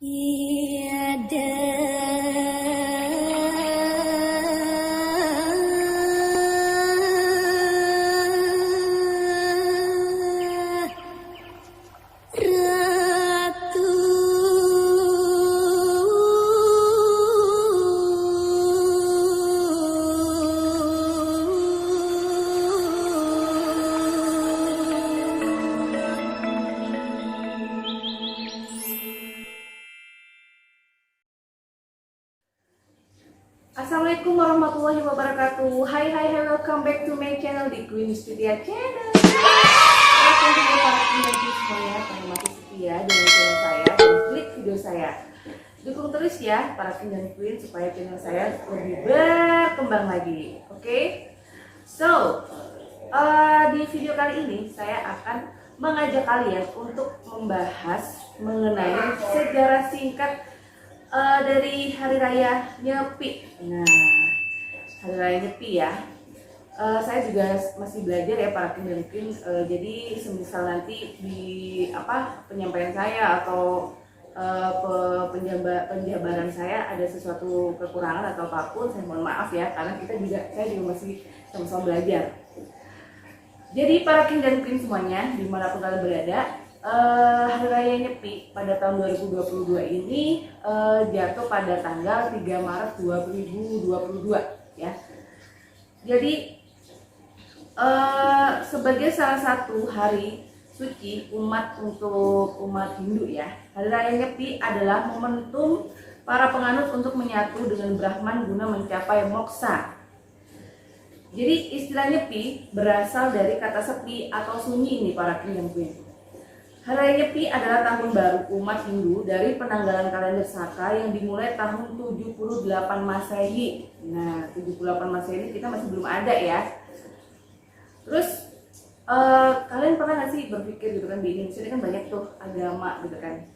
Tiada ratu Assalamualaikum warahmatullahi wabarakatuh. Hai, welcome back to my channel di Queen Studia Channel. Welcome to para penonton semuanya, yang masih setia dengan channel saya dan klik video saya. Dukung terus ya para King dan Queen supaya channel saya lebih berkembang lagi. Oke? So, di video kali ini saya akan mengajak kalian untuk membahas mengenai sejarah singkat dari Hari Raya Nyepi. Nah, Hari Raya Nyepi ya. Saya juga masih belajar ya para King dan Queen. Jadi semisal nanti di penyampaian saya atau penjabaran saya ada sesuatu kekurangan atau apapun, saya mohon maaf ya, karena saya juga masih sama-sama belajar. Jadi para King dan Queen semuanya dimanapun kalian berada, Hari Raya Nyepi pada tahun 2022 ini jatuh pada tanggal 3 Maret 2022 ya. Jadi sebagai salah satu hari suci untuk umat Hindu ya, Hari Raya Nyepi adalah momentum para penganut untuk menyatu dengan Brahman guna mencapai moksa. Jadi istilah Nyepi berasal dari kata sepi atau sunyi nih para King dan Queen. Hari Raya Nyepi adalah tahun baru umat Hindu dari penanggalan kalender Saka yang dimulai tahun 78 Masehi. Nah, 78 Masehi ini kita masih belum ada ya. Terus kalian pernah nggak sih berpikir gitu kan, di Indonesia ini kan banyak tuh agama gitu kan.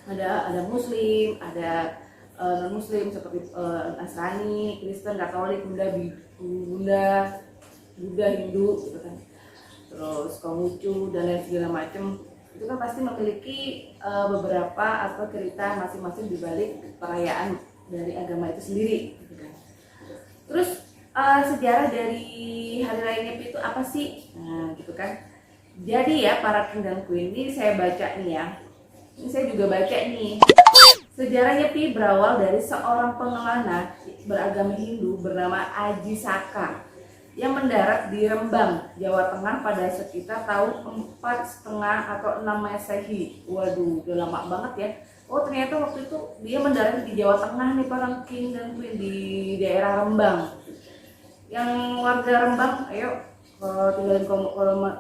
Ada Muslim, ada non Muslim seperti Nasrani, Kristen, Katolik, Buddha, Hindu gitu kan. Terus Konghucu dan lain segala macam. Itu kan pasti memiliki beberapa atau cerita masing-masing di balik perayaan dari agama itu sendiri gitu kan. Terus sejarah dari Hari Raya Nyepi itu apa sih? Nah gitu kan. Jadi ya para King dan Queen, ini saya baca nih ya. Ini saya juga baca nih. Sejarah Nyepi berawal dari seorang pengelana beragama Hindu bernama Aji Saka yang mendarat di Rembang, Jawa Tengah pada sekitar tahun 4,5 atau 6 Masehi. Waduh, udah lama banget ya. Oh ternyata waktu itu dia mendarat di Jawa Tengah nih para King dan Queen, di daerah Rembang. Yang warga Rembang, ayo tinggalin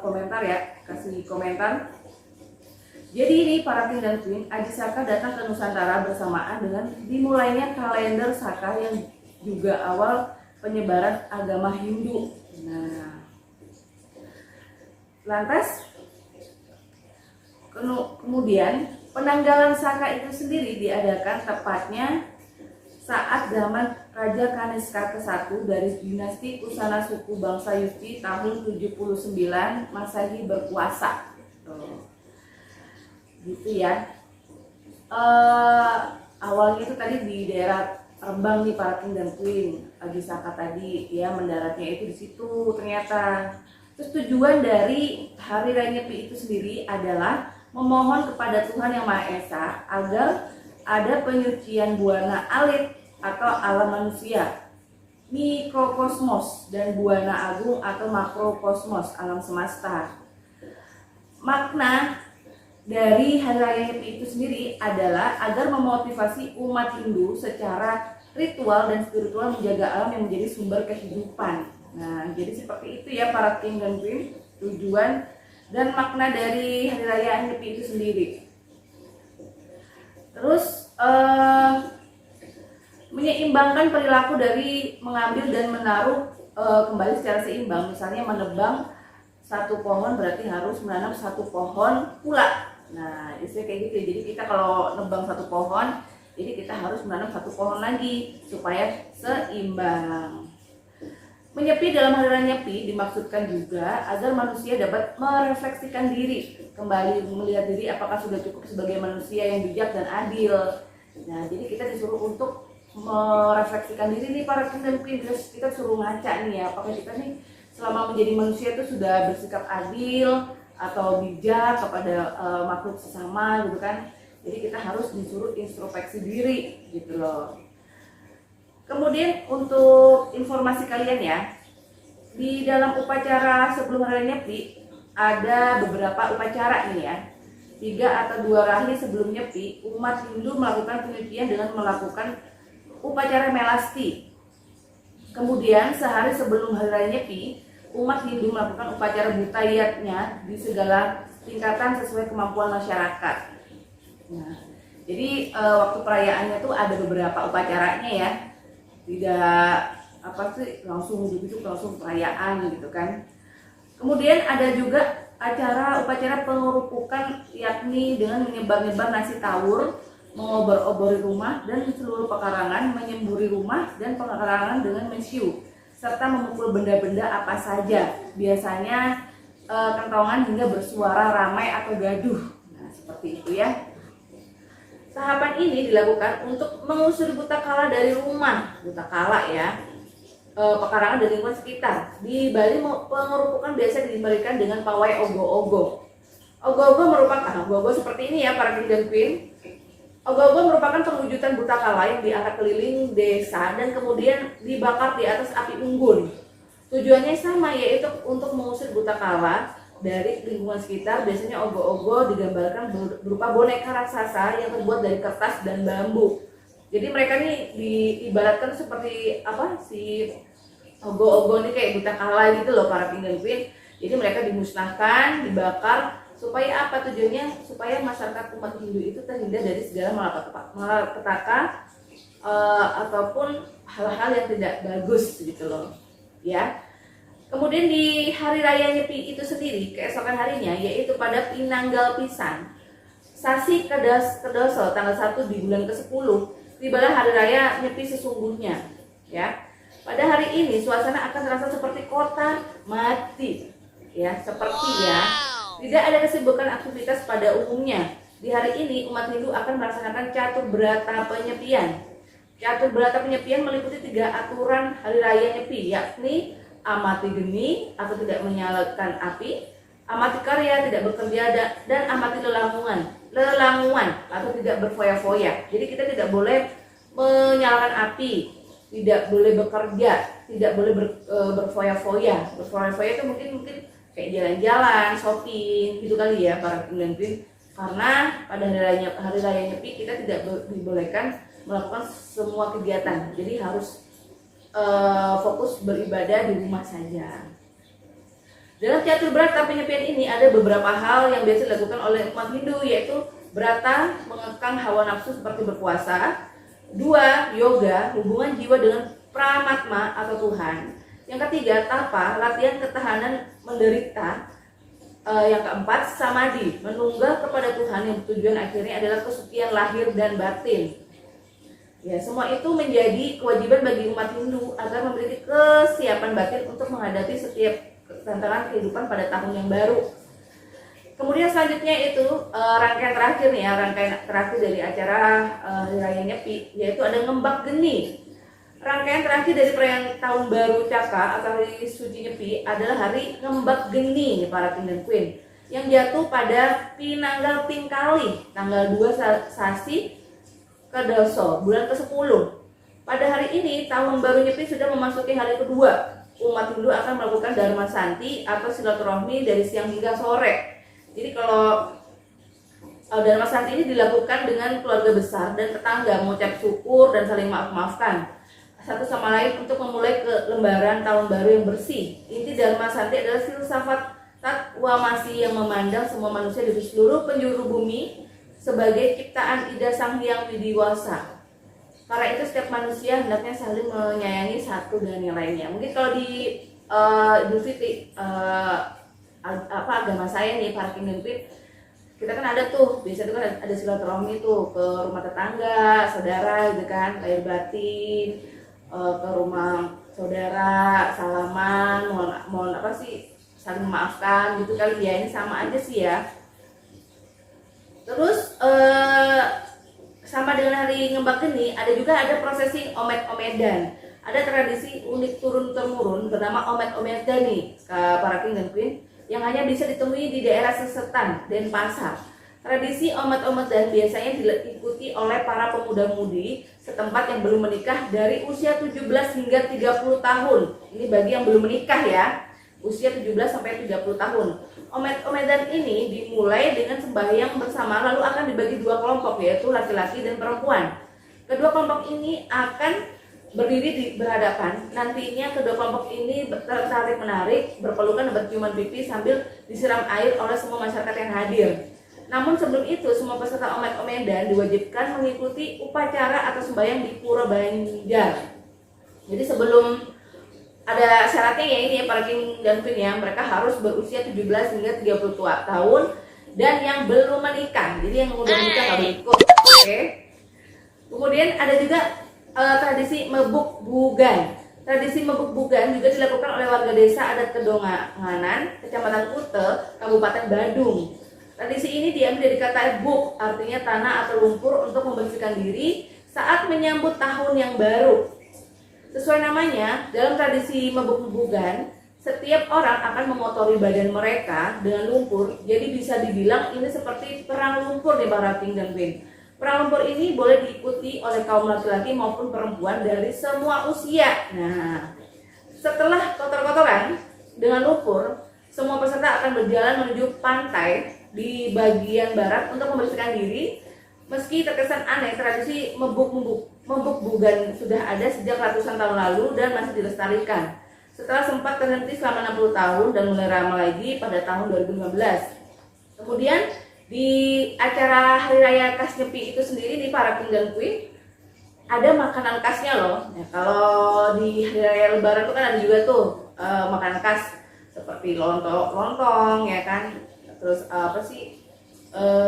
komentar ya, kasih komentar. Jadi ini para King dan Queen, Aji Saka datang ke Nusantara bersamaan dengan dimulainya kalender Saka yang juga awal penyebaran agama Hindu. Nah, lantas kemudian penanggalan Saka itu sendiri diadakan tepatnya saat zaman Raja Kaniska ke-1 dari dinasti Kusana suku bangsa Yusti tahun 79 Masehi berkuasa. Gitu ya. Awalnya itu tadi di daerah Rembang nih para King dan Queen. Aji Saka tadi ya mendaratnya itu di situ ternyata. Terus tujuan dari Hari Raya Nyepi itu sendiri adalah memohon kepada Tuhan Yang Maha Esa agar ada penyucian buana alit atau alam manusia, mikrokosmos, dan buana agung atau makrokosmos, alam semesta. Makna dari Hari Raya Nyepi itu sendiri adalah agar memotivasi umat Hindu secara ritual dan spiritual menjaga alam yang menjadi sumber kehidupan. Nah, jadi seperti itu ya para King dan Queen, tujuan dan makna dari Hari Raya Nyepi itu sendiri. Terus menyeimbangkan perilaku dari mengambil dan menaruh kembali secara seimbang. Misalnya menebang satu pohon berarti harus menanam satu pohon pula. Nah, istilah kayak gitu. Jadi kita kalau nebang satu pohon, jadi kita harus menanam satu pohon lagi supaya seimbang. Menyepi dalam Hari Raya Nyepi dimaksudkan juga agar manusia dapat merefleksikan diri kembali melihat diri apakah sudah cukup sebagai manusia yang bijak dan adil. Nah, jadi kita disuruh untuk merefleksikan diri nih para king dan queen. Kita suruh ngaca nih ya, apakah kita nih selama menjadi manusia itu sudah bersikap adil atau bijak kepada makhluk sesama gitu kan. Jadi kita harus disuruh introspeksi diri gitu loh. Kemudian untuk informasi kalian ya, di dalam upacara sebelum Hari Raya Nyepi ada beberapa upacara nih ya. 3 atau 2 hari sebelum Nyepi, umat Hindu melakukan penyepian dengan melakukan upacara melasti. Kemudian sehari sebelum Hari Raya Nyepi, umat Hindu melakukan upacara butayatnya di segala tingkatan sesuai kemampuan masyarakat. Nah, jadi waktu perayaannya tuh ada beberapa upacaranya ya, tidak apa sih langsung duduk langsung perayaan gitu kan. Kemudian ada juga upacara pengerupukan, yakni dengan menyebar-nyebar nasi tawur, mengobor-obori rumah dan seluruh pekarangan, menyemburi rumah dan pekarangan dengan mesiu, serta memukul benda-benda apa saja, biasanya kentongan hingga bersuara ramai atau gaduh. Nah, seperti itu ya. Tahapan ini dilakukan untuk mengusir buta kala dari rumah, buta kala ya, pekarangan dan lingkungan sekitar. Di Bali pengerupukan biasa diberikan dengan pawai ogo-ogo. Ogo-ogo merupakan ogo-ogo seperti ini ya para king dan queen. Ogo-ogo merupakan perwujudan buta kala yang diangkat keliling desa dan kemudian dibakar di atas api unggun. Tujuannya sama, yaitu untuk mengusir buta kala dari lingkungan sekitar. Biasanya ogo-ogo digambarkan berupa boneka raksasa yang terbuat dari kertas dan bambu. Jadi mereka nih diibaratkan seperti apa si ogo-ogo ini kayak buta kala gitu loh para king dan queen. Jadi mereka dimusnahkan, dibakar. Supaya apa tujuannya? Supaya masyarakat umat Hindu itu terhindar dari segala malapetaka ataupun hal-hal yang tidak bagus gitu loh ya. Kemudian di Hari Raya Nyepi itu sendiri, keesokan harinya, yaitu pada Pinanggal Pisan Sasi Kedoso tanggal 1 di bulan ke-10, tibalah Hari Raya Nyepi sesungguhnya ya. Pada hari ini suasana akan terasa seperti kota mati ya, seperti ya. Tidak ada kesibukan aktivitas pada umumnya. Di hari ini umat Hindu akan melaksanakan catur berata penyepian. Catur berata penyepian meliputi 3 aturan Hari Raya Nyepi, yakni amati geni atau tidak menyalakan api, amati karya tidak bekerja, dan amati lelanguan atau tidak berfoya-foya. Jadi kita tidak boleh menyalakan api, tidak boleh bekerja, tidak boleh berfoya-foya. Berfoya-foya itu mungkin kayak jalan-jalan, shopping gitu kali ya para king dan queen. Karena pada hari raya Nyepi kita tidak dibolehkan melakukan semua kegiatan. Jadi harus fokus beribadah di rumah saja. Dalam catur berata penyepian ini ada beberapa hal yang biasa dilakukan oleh umat Hindu, yaitu berata, mengekang hawa nafsu seperti berpuasa. 2. Yoga, hubungan jiwa dengan Pramatma atau Tuhan. Yang ketiga, tapa, latihan ketahanan menderita. Yang keempat, samadhi, menunggal kepada Tuhan yang tujuan akhirnya adalah kesucian lahir dan batin. Ya, semua itu menjadi kewajiban bagi umat Hindu agar memiliki kesiapan batin untuk menghadapi setiap tantangan kehidupan pada tahun yang baru. Kemudian selanjutnya itu rangkaian terakhir nih ya, rangkaian terakhir dari acara Hari Raya Nyepi, yaitu ada ngembak geni. Rangkaian terakhir dari perayaan Tahun Baru Caka atau Hari Suci Nyepi adalah hari ngembak geni para king dan queen, yang jatuh pada Pinanggal Tingkali tanggal 2 Sasi Kedoso bulan ke-10. Pada hari ini Tahun Baru Nyepi sudah memasuki hari kedua. Umat Hindu akan melakukan Dharma Santi atau silaturahmi dari siang hingga sore. Jadi kalau Dharma Santi ini dilakukan dengan keluarga besar dan tetangga, mengucap syukur dan saling maaf-maafkan satu sama lain untuk memulai ke lembaran tahun baru yang bersih. Inti Dharma Santi adalah filsafat takwamasi yang memandang semua manusia di seluruh penjuru bumi sebagai ciptaan Ida Sang Hyang Widiwasa. Karena itu setiap manusia hendaknya saling menyayangi satu dengan yang lainnya. Mungkin kalau di Idul Fitri agama saya nih para king dan queen, kita kan ada tuh biasa itu kan ada silaturahmi tuh ke rumah tetangga, saudara gitu kan, lahir batin, ke rumah saudara, salaman, mohon apa sih, saling memaafkan gitu kali ya. Ini sama aja sih ya. Terus sama dengan hari Ngembak Geni, ada prosesi omet-omedan. Ada tradisi unik turun-temurun bernama omet-omedan nih, para king dan queen, yang hanya bisa ditemui di daerah Sesetan, Denpasar. Tradisi omet-omedan biasanya diikuti oleh para pemuda-mudi setempat yang belum menikah dari usia 17 hingga 30 tahun. Ini bagi yang belum menikah ya, usia 17 sampai 30 tahun. Omet-omedan ini dimulai dengan sembahyang bersama, lalu akan dibagi dua kelompok, yaitu laki-laki dan perempuan. Kedua kelompok ini akan berdiri berhadapan. Nantinya kedua kelompok ini tertarik menarik, berpelukan dan berciuman pipi sambil disiram air oleh semua masyarakat yang hadir. Namun sebelum itu, semua peserta omet-omedan diwajibkan mengikuti upacara atau sembahyang di Pura Banjar. Jadi sebelum ada syaratnya ya, ini ya para king dan queen ya, mereka harus berusia 17 hingga 30 tahun dan yang belum menikah. Jadi yang udah menikah nggak boleh ikut. Oke. Kemudian ada juga tradisi mebuk bugan. Tradisi mebuk bugan juga dilakukan oleh warga desa adat Kedonganan, Kecamatan Kute, Kabupaten Badung. Tradisi ini diambil dari kata buk, artinya tanah atau lumpur, untuk membersihkan diri saat menyambut tahun yang baru. Sesuai namanya, dalam tradisi mebuk bugan, setiap orang akan mengotori badan mereka dengan lumpur. Jadi bisa dibilang ini seperti perang lumpur di para king dan queen. Perang lumpur ini boleh diikuti oleh kaum laki-laki maupun perempuan dari semua usia. Nah, setelah kotor-kotoran dengan lumpur, semua peserta akan berjalan menuju pantai di bagian barat untuk membersihkan diri. Meski terkesan aneh, tradisi mebuk bugan sudah ada sejak ratusan tahun lalu dan masih dilestarikan. Setelah sempat terhenti selama 60 tahun dan mulai ramai lagi pada tahun 2015. Kemudian di acara Hari Raya Khas Nyepi itu sendiri di para king dan queen ada makanan khasnya loh. Ya, kalau di Hari Raya Lebaran itu kan ada juga tuh makanan khas seperti lontong ya kan. Terus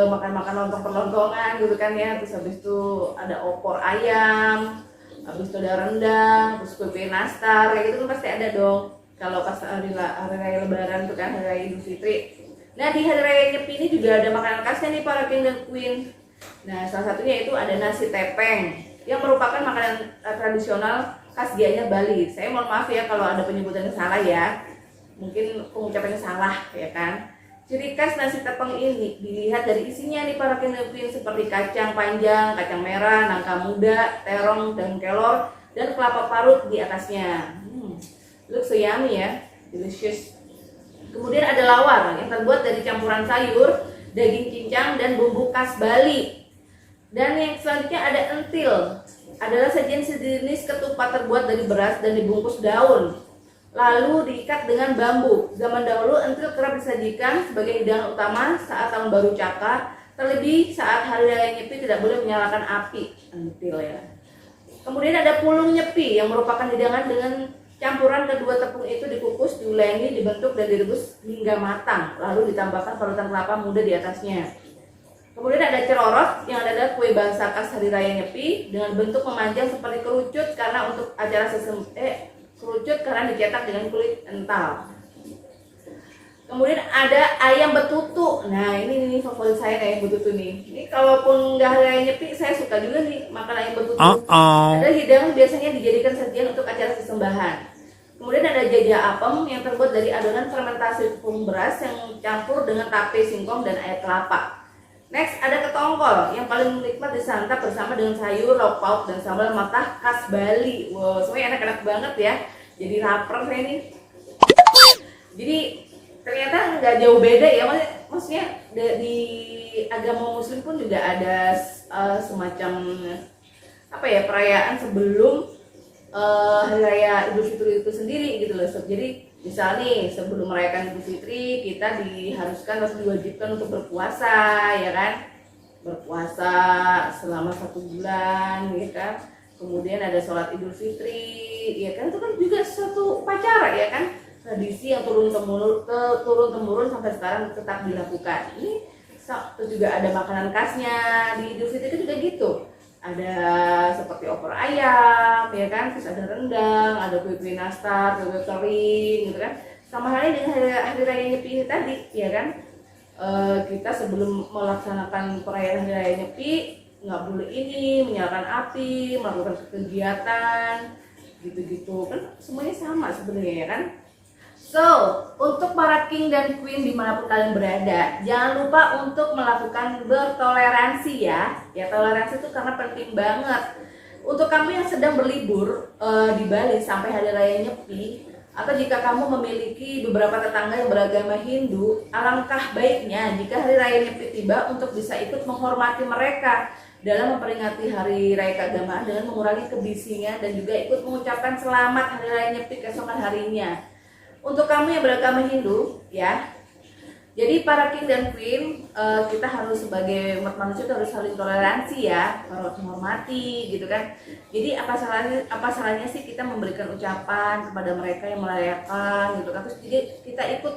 makan-makan lontong perlontongan gitu kan ya. Terus habis itu ada opor ayam, habis itu ada rendang, terus kue nastar, kayak gitu kan pasti ada dong kalau pas hari raya Lebaran itu kan, hari raya Idul Fitri. Nah di hari raya Nyepi ini juga ada makanan khasnya nih para king dan queen. Nah salah satunya itu ada nasi tepeng yang merupakan makanan tradisional khas Gianyar Bali. Saya mohon maaf ya kalau ada penyebutannya salah ya, mungkin pengucapannya salah ya kan. Ciri khas nasi tepeng ini dilihat dari isinya nih para king dan queen, seperti kacang panjang, kacang merah, nangka muda, terong, daun kelor, dan kelapa parut di atasnya. Looks so yummy ya, delicious. Kemudian ada lawar yang terbuat dari campuran sayur, daging cincang, dan bumbu khas Bali. Dan yang selanjutnya ada entil, adalah sajian sejenis ketupat terbuat dari beras dan dibungkus daun, lalu diikat dengan bambu. Zaman dahulu entil kerap disajikan sebagai hidangan utama saat tahun baru Caka, terlebih saat hari raya Nyepi tidak boleh menyalakan api. Entil ya. Kemudian ada pulung Nyepi yang merupakan hidangan dengan campuran kedua tepung itu dikukus, diuleni, dibentuk dan direbus hingga matang, lalu ditambahkan parutan kelapa muda di atasnya. Kemudian ada cerorot yang adalah kue bahasa khas hari raya Nyepi dengan bentuk memanjang seperti kerucut karena untuk acara kerucut karena dicetak dengan kulit kental. Kemudian ada ayam betutu. Nah ini favorit saya ayam betutu nih. Ini kalaupun nggak hari raya Nyepi, saya suka juga nih makan ayam betutu. Ada hidangan biasanya dijadikan sajian untuk acara sesembahan. Kemudian ada jajah apem yang terbuat dari adonan fermentasi tepung beras yang campur dengan tape, singkong, dan air kelapa. Next ada ketongkol yang paling nikmat disantap bersama dengan sayur, lauk pauk, dan sambal matah khas Bali. Wow, semuanya enak-enak banget ya. Jadi lapar saya nih. Jadi ternyata nggak jauh beda ya, maksudnya di agama Muslim pun juga ada semacam perayaan sebelum hari raya Idul Fitri itu sendiri gitu loh. Jadi misal nih sebelum merayakan Idul Fitri kita diharuskan atau diwajibkan untuk berpuasa ya kan, berpuasa selama 1 bulan ya kan. Kemudian ada sholat Idul Fitri ya kan, itu kan juga suatu upacara ya kan, tradisi yang turun temurun sampai sekarang tetap dilakukan. Ini juga ada makanan khasnya di Idul Fitri itu juga gitu. Ada seperti opor ayam ya kan, terus ada rendang, ada kue nastar, kue kering gitu kan. Sama halnya dengan hari raya Nyepi ini tadi ya kan, kita sebelum melaksanakan perayaan Hari Raya Nyepi nggak boleh ini menyalakan api, melakukan kegiatan gitu-gitu kan, semuanya sama sebenarnya ya kan. So, untuk para king dan queen dimanapun kalian berada, jangan lupa untuk melakukan bertoleransi ya. Ya, toleransi itu karena penting banget. Untuk kamu yang sedang berlibur di Bali sampai Hari Raya Nyepi, atau jika kamu memiliki beberapa tetangga yang beragama Hindu, alangkah baiknya jika Hari Raya Nyepi tiba untuk bisa ikut menghormati mereka dalam memperingati Hari Raya Keagamaan dengan mengurangi kebisingan dan juga ikut mengucapkan selamat Hari Raya Nyepi keesokan harinya. Untuk kamu yang beragama Hindu, ya, jadi para king dan queen, kita harus sebagai umat manusia itu harus saling toleransi ya, harus menghormati gitu kan. Jadi apa salahnya sih kita memberikan ucapan kepada mereka yang merayakan gitu kan. Terus jadi kita ikut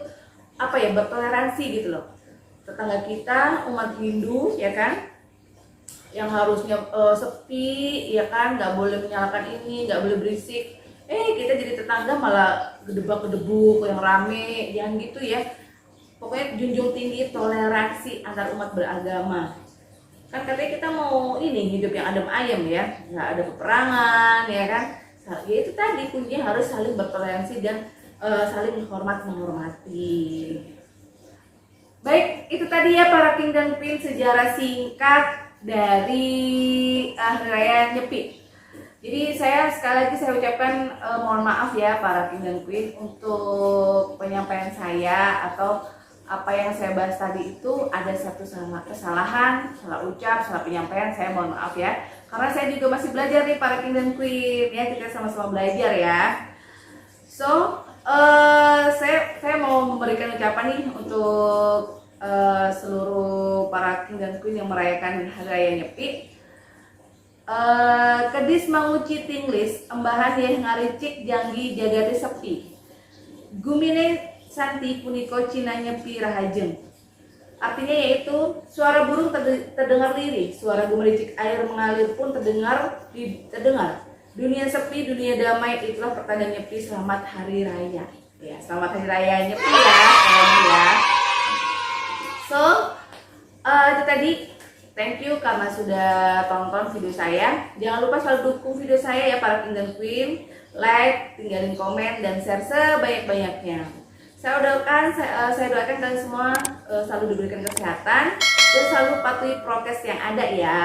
apa ya, bertoleransi gitu loh. Tetangga kita umat Hindu ya kan, yang harusnya sepi ya kan, nggak boleh menyalakan ini, nggak boleh berisik. Kita jadi tetangga malah gedebak-gedebuk yang rame, jangan gitu ya. Pokoknya junjung tinggi toleransi antar umat beragama. Kan katanya kita mau ini hidup yang adem ayem ya, nggak ada peperangan ya kan. Ya itu tadi kuncinya harus saling bertoleransi dan saling menghormati. Baik, itu tadi ya para king dan queen sejarah singkat dari Hari Raya Nyepi. Jadi sekali lagi saya ucapkan mohon maaf ya para king dan queen untuk penyampaian saya atau apa yang saya bahas tadi itu ada satu kesalahan, salah ucap, salah penyampaian, saya mohon maaf ya. Karena saya juga masih belajar nih para king dan queen ya, kita sama-sama belajar ya. So, saya mau memberikan ucapan nih untuk seluruh para king dan queen yang merayakan Hari Raya Nyepi. Kedis manguci tinglis, embahan yeh ngaricik janggi jagati sepi. Gumine Santi puniko Cina Nyepi rahajeng. Artinya yaitu suara burung terdengar lirih, suara gemericik air mengalir pun terdengar. Dunia sepi, dunia damai, itulah pertanda Nyepi. Selamat Hari Raya. Ya, selamat Hari Raya Nyepi ya. So, itu tadi. Thank you karena sudah tonton video saya. Jangan lupa selalu dukung video saya ya para king dan queen. Like, tinggalin komen dan share sebanyak-banyaknya. Saya doakan kalian semua selalu diberikan kesehatan dan selalu patuhi prokes yang ada ya.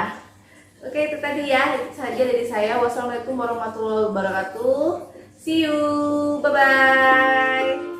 Oke, itu tadi ya, itu saja dari saya. Wassalamualaikum warahmatullahi wabarakatuh. See you, bye bye.